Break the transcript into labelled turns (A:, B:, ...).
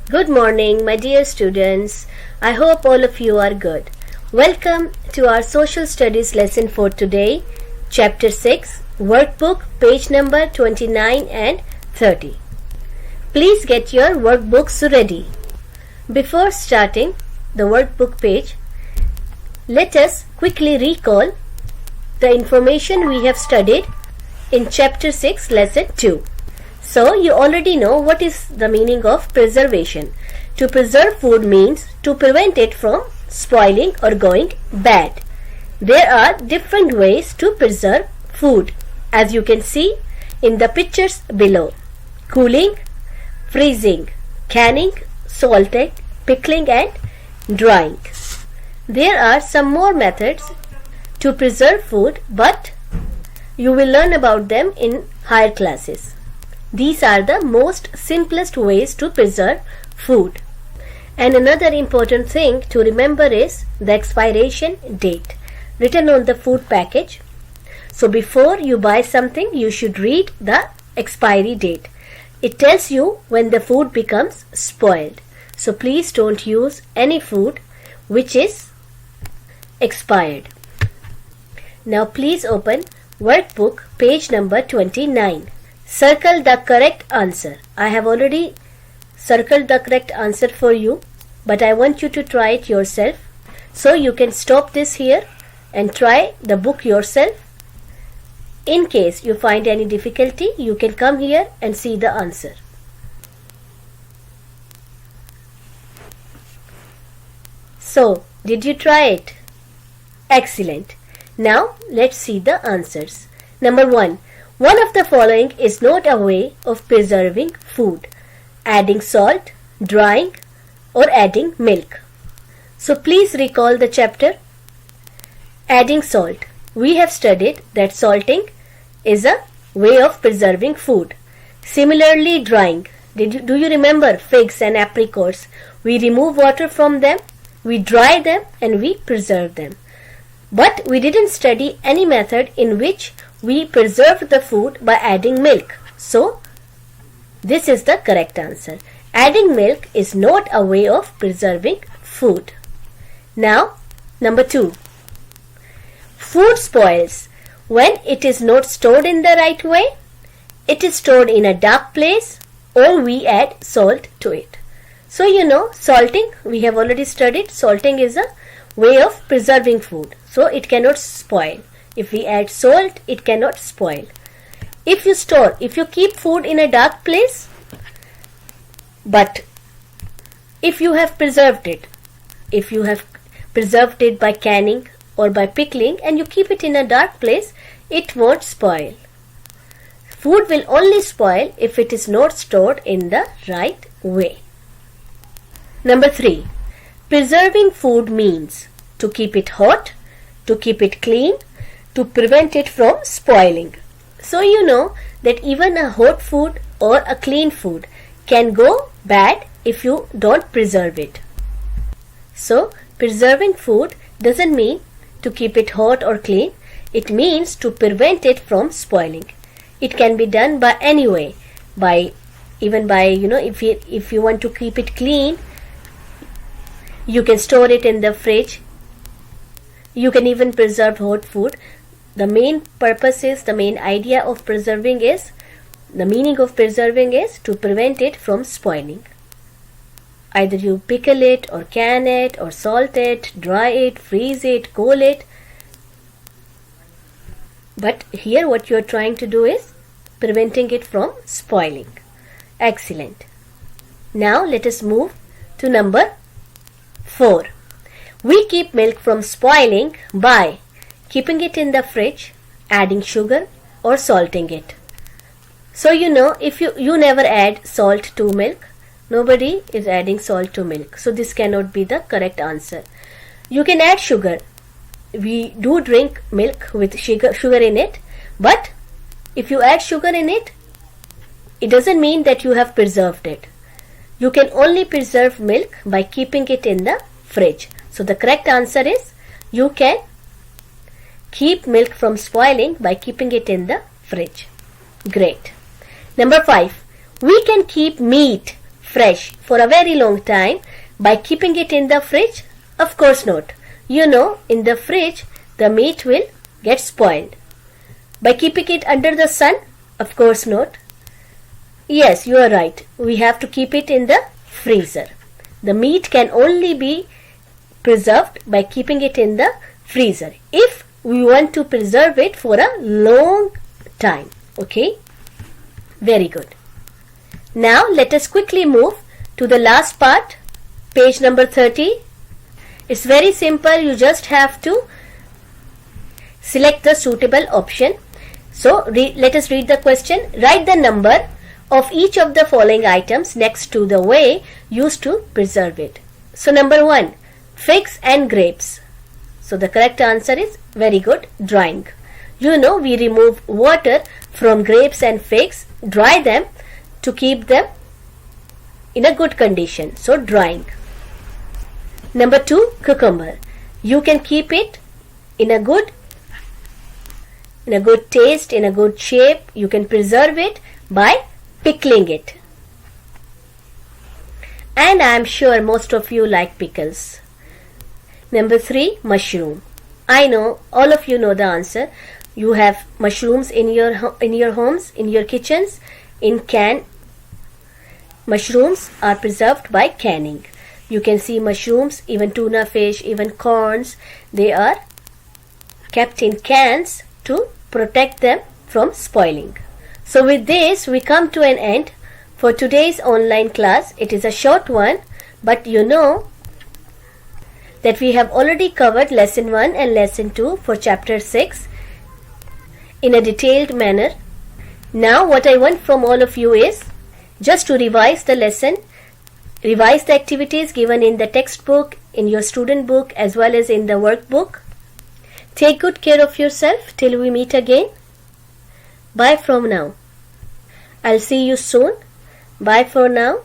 A: Good morning, my dear students. I hope all of you are good. Welcome to our social studies lesson for today, chapter 6, workbook, page number 29 and 30. Please get your workbooks ready. Before starting the workbook page, let us quickly recall the information we have studied in chapter 6, lesson 2. So, you already know what is the meaning of preservation. To preserve food means to prevent it from spoiling or going bad. There are different ways to preserve food, as you can see in the pictures below. Cooling, freezing, canning, salting, pickling and drying. There are some more methods to preserve food, but you will learn about them in higher classes. These are the most simplest ways to preserve food. And another important thing to remember is the expiration date written on the food package. So before you buy something, you should read the expiry date. It tells you when the food becomes spoiled. So please don't use any food which is expired. Now please open workbook page number 29. Circle the correct answer. I have already circled the correct answer for you, but I want you to try it yourself. So you can stop this here and try the book yourself. In case you find any difficulty, you can come here and see the answer. So, did you try it? Excellent. Now, let's see the answers. Number 1. One of the following is not a way of preserving food: adding salt, drying, or adding milk. So please recall the chapter. Adding salt. We have studied that salting is a way of preserving food. Similarly, drying. Do you remember figs and apricots? We remove water from them, we dry them, and we preserve them. But we didn't study any method in which we preserved the food by adding milk. So, this is the correct answer. Adding milk is not a way of preserving food. Now, number 2. Food spoils when it is not stored in the right way, it is stored in a dark place, or we add salt to it. So, salting, we have already studied. Salting is a way of preserving food. So, it cannot spoil. If we add salt, it cannot spoil. If you keep food in a dark place, but if you have preserved it by canning or by pickling, and you keep it in a dark place, it won't spoil. Food will only spoil if it is not stored in the right way. Number 3. Preserving food means to keep it hot, to keep it clean, to prevent it from spoiling. So you know that even a hot food or a clean food can go bad if you don't preserve it. So preserving food doesn't mean to keep it hot or clean. It means to prevent it from spoiling. It can be done by any way. If you want to keep it clean, you can store it in the fridge. You can even preserve hot food. The main idea of preserving is, the meaning of preserving is to prevent it from spoiling. Either you pickle it or can it or salt it, dry it, freeze it, cool it. But here what you are trying to do is preventing it from spoiling. Excellent. Now let us move to number 4. We keep milk from spoiling by keeping it in the fridge, adding sugar or salting it. So if you never add salt to milk, nobody is adding salt to milk. So this cannot be the correct answer. You can add sugar. We do drink milk with sugar in it, but if you add sugar in it, it doesn't mean that you have preserved it. You can only preserve milk by keeping it in the fridge. So the correct answer is you can keep milk from spoiling by keeping it in the fridge. Great. Number 5. We can keep meat fresh for a very long time by keeping it in the fridge? Of course not. You know, in the fridge, the meat will get spoiled. By keeping it under the sun? Of course not. Yes, you are right. We have to keep it in the freezer. The meat can only be preserved by keeping it in the freezer if we want to preserve it for a long time. Okay? Very good. Now let us quickly move to the last part, page number 30. It's very simple. You just have to select the suitable option. So let us read the question. Write the number of each of the following items next to the way used to preserve it. So number 1, figs and grapes. So the correct answer is, very good, drying. You know, we remove water from grapes and figs, dry them to keep them in a good condition. So drying. Number 2, cucumber. You can keep it in a good taste, in a good shape. You can preserve it by pickling it. And I am sure most of you like pickles. Number 3, mushroom. I know all of you know the answer. You have mushrooms in your homes, in your kitchens, in can. Mushrooms are preserved by canning. You can see mushrooms, even tuna fish, even corns, they are kept in cans to protect them from spoiling. So with this we come to an end for today's online class. It is a short one, but you know that we have already covered lesson 1 and lesson 2 for chapter 6 in a detailed manner. Now what I want from all of you is just to revise the lesson, revise the activities given in the textbook, in your student book as well as in the workbook. Take good care of yourself till we meet again. Bye from now. I'll see you soon. Bye for now.